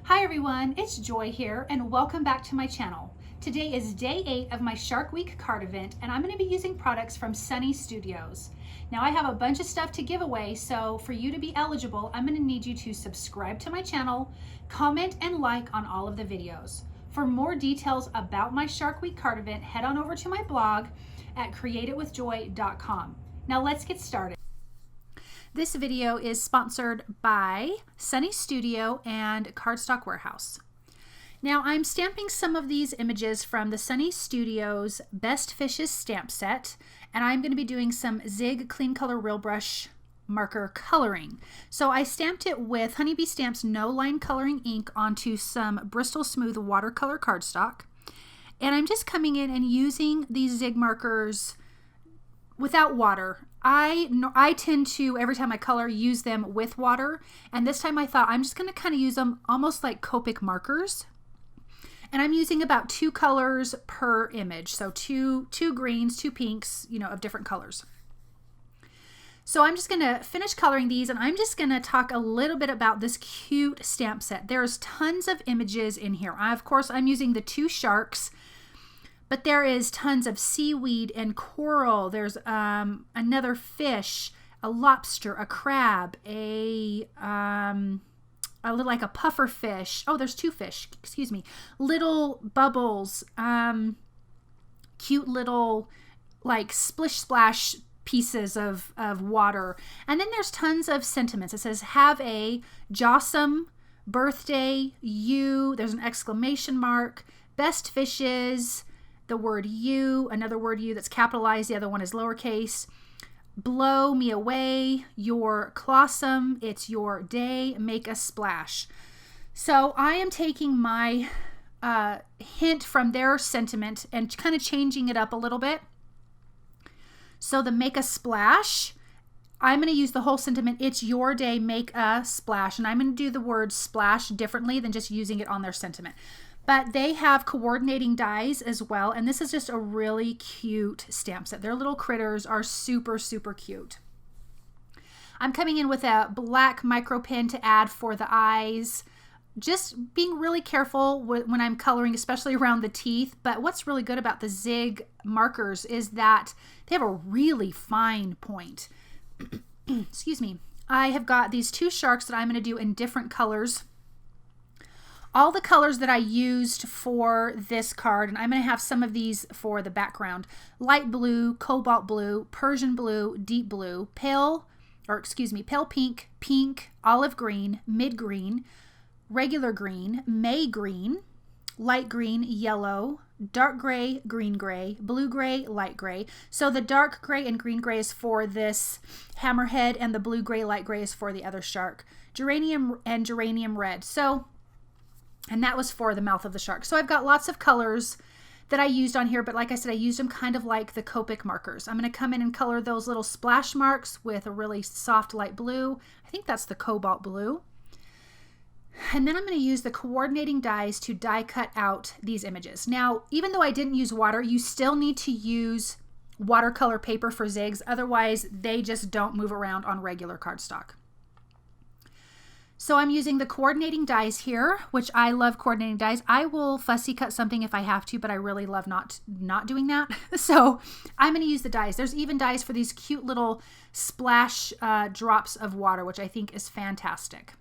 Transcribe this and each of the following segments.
Hi everyone, it's Joy here and welcome back to my channel. Today is day 8 of my Shark Week card event and I'm going to be using products from Sunny Studios. Now I have a bunch of stuff to give away, so for you to be eligible, I'm going to need you to subscribe to my channel, comment and like on all of the videos. For more details about my Shark Week card event, head on over to my blog at createitwithjoy.com. Now let's get started. This video is sponsored by Sunny Studio and Cardstock Warehouse. Now I'm stamping some of these images from the Sunny Studios Best Fishes stamp set, and I'm going to be doing some Zig Clean Color Real Brush marker coloring. So I stamped it with Honeybee Stamp's No Line Coloring ink onto some Bristol Smooth watercolor cardstock. And I'm just coming in and using these Zig markers without water. I tend to, every time I color, use them with water, and this time I thought I'm just going to kind of use them almost like Copic markers. And I'm using about 2 colors per image, so two greens, 2 pinks, of different colors. So I'm just going to finish coloring these, and I'm just going to talk a little bit about this cute stamp set. There's tons of images in here. Of course, I'm using the 2 sharks, but there is tons of seaweed and coral. There's another fish, a lobster, a crab, a little like a puffer fish. Oh, there's 2 fish, excuse me. Little bubbles, cute little like splish splash pieces of water. And then there's tons of sentiments. It says, have a jawsome birthday, you. There's an exclamation mark, best fishes, the word you, another word you that's capitalized, the other one is lowercase. Blow me away, your clawsome, it's your day, make a splash. So I am taking my hint from their sentiment and kind of changing it up a little bit. So the make a splash, I'm going to use the whole sentiment, it's your day, make a splash. And I'm going to do the word splash differently than just using it on their sentiment. But they have coordinating dies as well, and this is just a really cute stamp set. Their little critters are super, super cute. I'm coming in with a black micro pen to add for the eyes. Just being really careful when I'm coloring, especially around the teeth. But what's really good about the Zig markers is that they have a really fine point. Excuse me. I have got these 2 sharks that I'm going to do in different colors. All the colors that I used for this card, and I'm going to have some of these for the background: light blue, cobalt blue, Persian blue, deep blue, pale pink, pink, olive green, mid green, regular green, May green, light green, yellow, dark gray, green gray, blue gray, light gray. So the dark gray and green gray is for this hammerhead, and the blue gray, light gray is for the other shark. Geranium and geranium red. And that was for the mouth of the shark. So I've got lots of colors that I used on here, but like I said, I used them kind of like the Copic markers. I'm going to come in and color those little splash marks with a really soft light blue. I think that's the cobalt blue. And then I'm going to use the coordinating dies to die cut out these images. Now, even though I didn't use water, you still need to use watercolor paper for zigs. Otherwise, they just don't move around on regular cardstock. So I'm using the coordinating dies here, which I love coordinating dies. I will fussy cut something if I have to, but I really love not doing that. So I'm going to use the dies. There's even dies for these cute little splash drops of water, which I think is fantastic.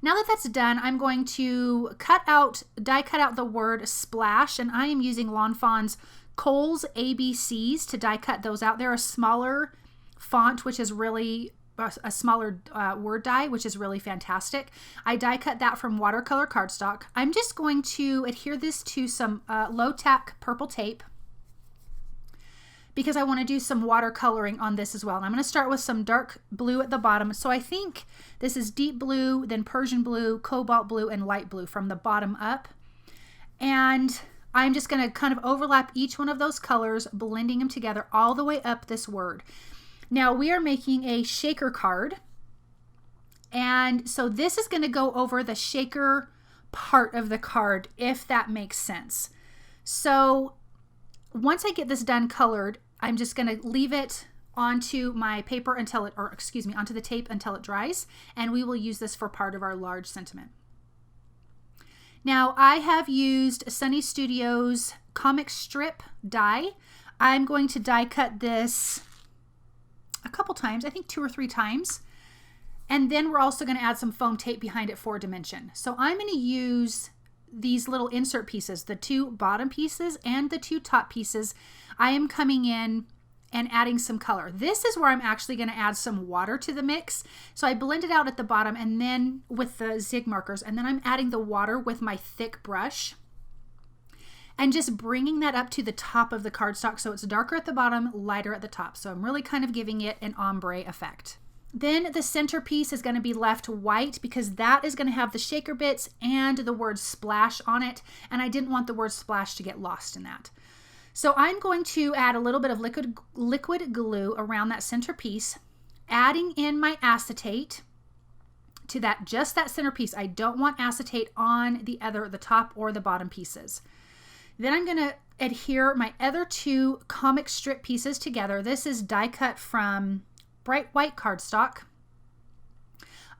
Now that that's done, I'm going to die cut out the word splash, and I am using Lawn Fawn's Kohl's ABCs to die cut those out. They're a smaller font, which is really a smaller word die, which is really fantastic. I die cut that from watercolor cardstock. I'm just going to adhere this to some low tack purple tape because I want to do some watercoloring on this as well. And I'm going to start with some dark blue at the bottom. So I think this is deep blue, then Persian blue, cobalt blue, and light blue from the bottom up. And I'm just going to kind of overlap each one of those colors, blending them together all the way up this word. Now we are making a shaker card, and so this is going to go over the shaker part of the card, if that makes sense. So once I get this done colored, I'm just going to leave it onto my paper until it, or excuse me, onto the tape until it dries, and we will use this for part of our large sentiment. Now I have used Sunny Studios comic strip die. I'm going to die cut this a couple times, I think 2 or 3 times. And then we're also going to add some foam tape behind it for dimension. So I'm going to use these little insert pieces, the 2 bottom pieces and the 2 top pieces. I am coming in and adding some color. This is where I'm actually going to add some water to the mix. So I blend it out at the bottom and then with the zig markers, and then I'm adding the water with my thick brush and just bringing that up to the top of the cardstock so it's darker at the bottom, lighter at the top. So I'm really kind of giving it an ombre effect. Then the centerpiece is going to be left white because that is going to have the shaker bits and the word splash on it, and I didn't want the word splash to get lost in that. So I'm going to add a little bit of liquid glue around that centerpiece, adding in my acetate to that, just that centerpiece. I don't want acetate on the top or the bottom pieces. Then I'm going to adhere my other 2 comic strip pieces together. This is die cut from bright white cardstock.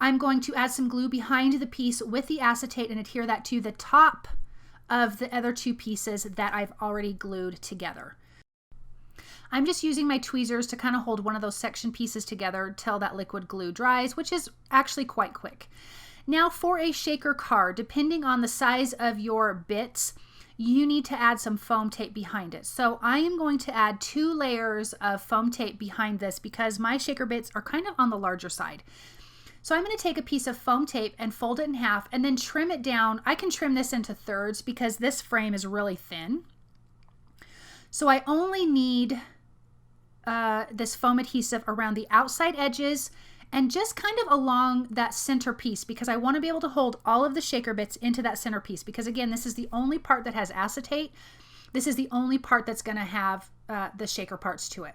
I'm going to add some glue behind the piece with the acetate and adhere that to the top of the other 2 pieces that I've already glued together. I'm just using my tweezers to kind of hold one of those section pieces together till that liquid glue dries, which is actually quite quick. Now for a shaker card, depending on the size of your bits, you need to add some foam tape behind it. So I am going to add 2 layers of foam tape behind this because my shaker bits are kind of on the larger side. So I'm going to take a piece of foam tape and fold it in half and then trim it down. I can trim this into thirds because this frame is really thin. So I only need this foam adhesive around the outside edges and just kind of along that center piece because I want to be able to hold all of the shaker bits into that center piece because again, this is the only part that has acetate. This is the only part that's going to have the shaker parts to it.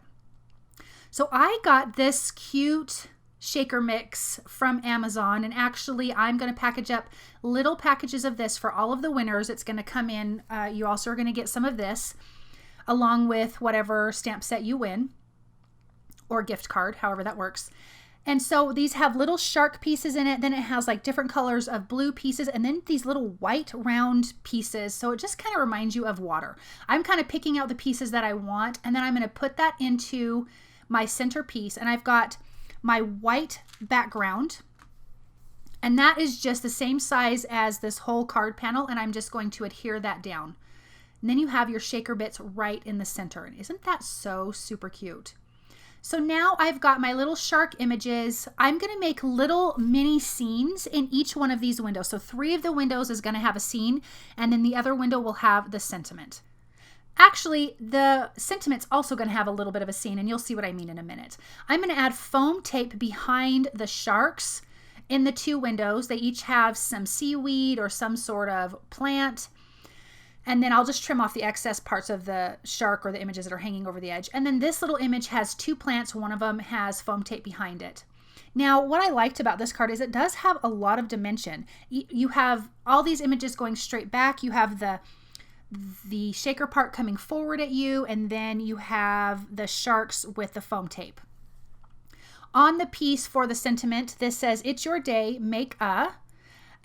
So I got this cute shaker mix from Amazon, and actually I'm going to package up little packages of this for all of the winners. It's going to come in, you also are going to get some of this along with whatever stamp set you win or gift card, however that works. And so these have little shark pieces in it. Then it has like different colors of blue pieces and then these little white round pieces. So it just kind of reminds you of water. I'm kind of picking out the pieces that I want, and then I'm going to put that into my centerpiece. And I've got my white background, and that is just the same size as this whole card panel, and I'm just going to adhere that down. And then you have your shaker bits right in the center. And isn't that so super cute? So now I've got my little shark images. I'm going to make little mini scenes in each one of these windows. So 3 of the windows is going to have a scene, and then the other window will have the sentiment. Actually, the sentiment's also going to have a little bit of a scene, and you'll see what I mean in a minute. I'm going to add foam tape behind the sharks in the 2 windows. They each have some seaweed or some sort of plant. And then I'll just trim off the excess parts of the shark or the images that are hanging over the edge. And then this little image has 2 plants. One of them has foam tape behind it. Now, what I liked about this card is it does have a lot of dimension. You have all these images going straight back. You have the shaker part coming forward at you, and then you have the sharks with the foam tape. On the piece for the sentiment, this says, "It's your day, make a."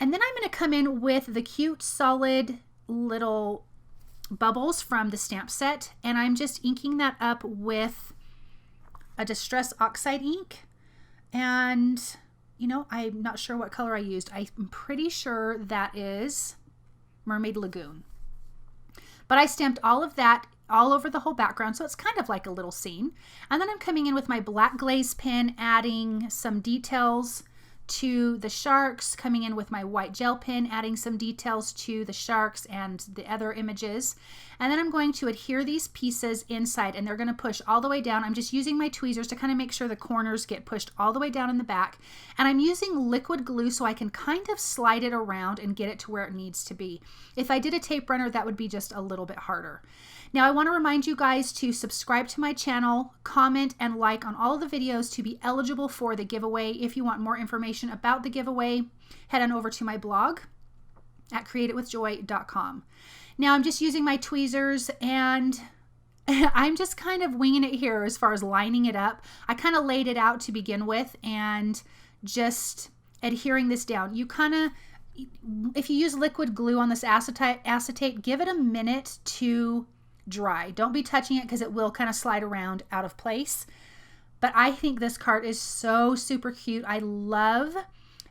And then I'm going to come in with the cute solid little bubbles from the stamp set, and I'm just inking that up with a Distress Oxide ink. And you know, I'm not sure what color I used. I'm pretty sure that is Mermaid Lagoon. But I stamped all of that all over the whole background, so it's kind of like a little scene. And then I'm coming in with my black glaze pen, adding some details to the sharks, coming in with my white gel pen, adding some details to the sharks and the other images. And then I'm going to adhere these pieces inside, and they're going to push all the way down. I'm just using my tweezers to kind of make sure the corners get pushed all the way down in the back. And I'm using liquid glue so I can kind of slide it around and get it to where it needs to be. If I did a tape runner, that would be just a little bit harder. Now, I want to remind you guys to subscribe to my channel, comment, and like on all of the videos to be eligible for the giveaway. If you want more information about the giveaway, head on over to my blog at createitwithjoy.com. Now, I'm just using my tweezers, and I'm just kind of winging it here as far as lining it up. I kind of laid it out to begin with and just adhering this down. You kind of, if you use liquid glue on this acetate, give it a minute to dry. Don't be touching it because it will kind of slide around out of place. But I think this card is so super cute. I love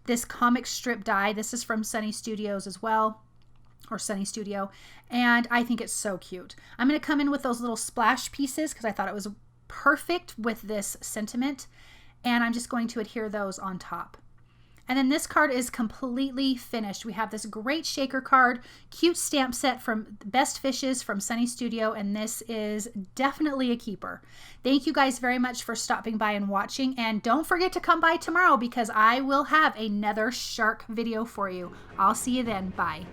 this comic strip die. This is from Sunny Studios as well, or Sunny Studio, and I think it's so cute. I'm going to come in with those little splash pieces because I thought it was perfect with this sentiment, and I'm just going to adhere those on top. And then this card is completely finished. We have this great shaker card, cute stamp set from Best Fishes from Sunny Studio, and this is definitely a keeper. Thank you guys very much for stopping by and watching, and don't forget to come by tomorrow because I will have another shark video for you. I'll see you then. Bye.